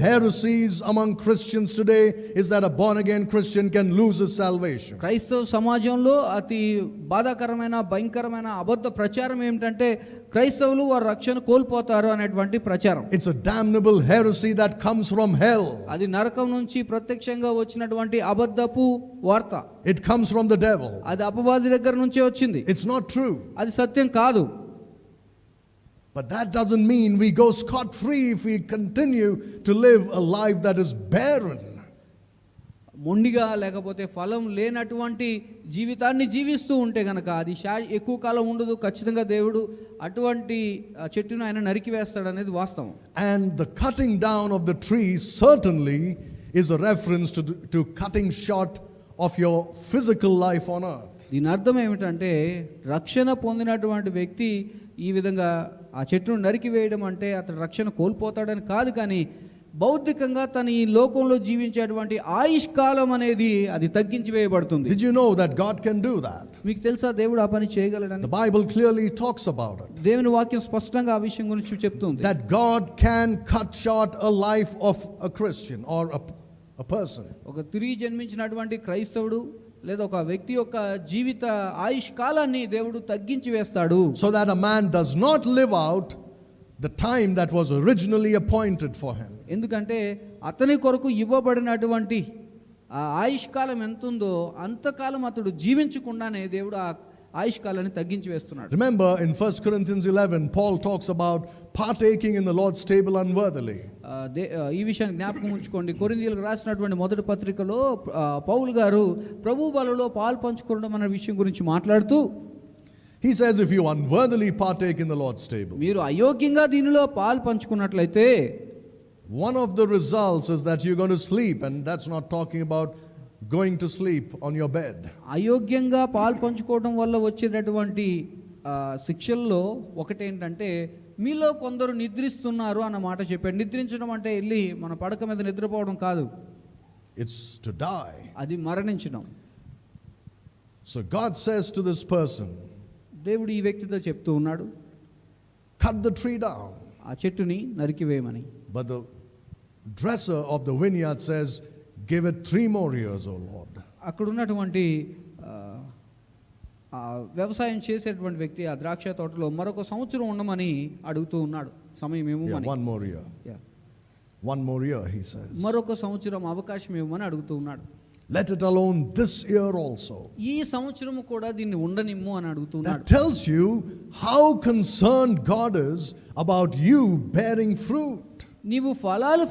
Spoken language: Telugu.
Heresies among Christians today is that a born again Christian can lose his salvation. క్రైస్తవ సమాజంలో అతి బాధాకరమైన భయంకరమైన అబద్ధ ప్రచారం ఏమిటంటే క్రైస్తవులు వారి రక్షణ కోల్పోతారు అనేటువంటి ప్రచారం. It's a damnable heresy that comes from hell. అది నరకం నుంచి ప్రత్యక్షంగా వచ్చినటువంటి అబద్ధపు వార్త. It comes from the devil. అది అపవాది దగ్గర నుంచే వచ్చింది. It's not true. అది సత్యం కాదు. But that doesn't mean we go scot-free if we continue to live a life that is barren. మొండిగా లేకపోతే ఫలం లేనటువంటి జీవితాన్ని జీవిస్తూ ఉంటే గనక అది ఎక్కువ కాలం ఉండదు. ఖచ్చితంగా దేవుడు అటువంటి చెట్టును ఆయన నరికివేస్తాడు అనేది వాస్తవం. And the cutting down of the tree certainly is a reference to cutting short of your physical life on earth. దీని అర్థం ఏమిటంటే రక్షణ పొందినటువంటి వ్యక్తి ఈ విధంగా ఆ చెట్టును నరికివేయడం అంటే అతడు రక్షణ కోల్పోతాడని కాదు, కానీ భౌతికంగా తన ఈ లోకంలో జీవించేటువంటి ఆయుష్కాలం అనేది అది తగ్గించి వేయబడుతుంది. Did you know that God can do that? మీకు తెలుసా దేవుడు ఆ పని చేయగలడని? The Bible clearly talks about it. దేవుని వాక్యం స్పష్టంగా ఆ విషయం గురించి చెప్తుంది. That God can cut short a life of a Christian or a person. ఒక తిరిగి జన్మించినటువంటి క్రైస్తవుడు లేదా ఒక వ్యక్తి యొక్క జీవిత ఆయుష్ కాలాన్ని దేవుడు తగ్గించి వేస్తాడు. So that a man does not live out the time that was originally appointed for him. ఎందుకంటే అతని కొరకు ఇవ్వబడినటువంటి ఆ ఆయుష్ కాలం ఎంత ఉందో అంతకాలం అతడు జీవించకుండానే దేవుడు ఆ ఆయుష్ కాలాన్ని తగ్గించి వేస్తున్నాడు. Remember in 1 Corinthians 11 Paul talks about partaking in the Lord's table unworthily. ఈ విషయాన్ని జ్ఞాపకం ఉంచుకోండి. కొరింథీయులకు రాసినటువంటి మొదటి పత్రికలో పౌలు గారు ప్రభు బలలో పాలు పంచుకోవడం అనే విషయం గురించి మాట్లాడుతూ he says if you unworthily partake in the Lord's table, మీరు అయోగ్యంగా దీనిలో పాలు పంచుకున్నట్లయితే one of the results is that you're going to sleep, and that's not talking about going to sleep on your bed. అయోగ్యంగా పాలు పంచుకోవడం వల్ల వచ్చేటటువంటి శిక్షల్లో ఒకటేంటంటే మీలో కొందరు నిద్రిస్తున్నారు అన్న మాట చెప్పాడు. నిద్రించడం అంటే వెళ్ళి మన పడక మీద నిద్రపోవడం కాదు. It's to die. అది మరణించడం. So God says to this person, దేవుడు ఈ వ్యక్తితో చెప్తూ ఉన్నాడు, cut the tree down. ఆ చెట్టుని నరికివేయమని. But the dresser of the vineyard says, give it 3 more years, O Lord. అక్కడ ఉన్నటువంటి వ్యవసాయం చేసేటువంటి వ్యక్తి ఆ ద్రాక్ష తోటలో మరొక సంవత్సరం ఉండమని అడుగుతూ ఉన్నాడు. సమయం ఇవ్వమని. 1 more year. Yeah. 1 more year, he says. మరొక సంవత్సరం అవకాశం ఇవ్వమని అడుగుతూ ఉన్నాడు. Let it alone this year also. ఈ సంవత్సరము కూడా దీన్ని ఉండనిమ్ము అని అడుగుతున్నాడు. That tells you how concerned God is about you bearing fruit. నీవు ఫలాలు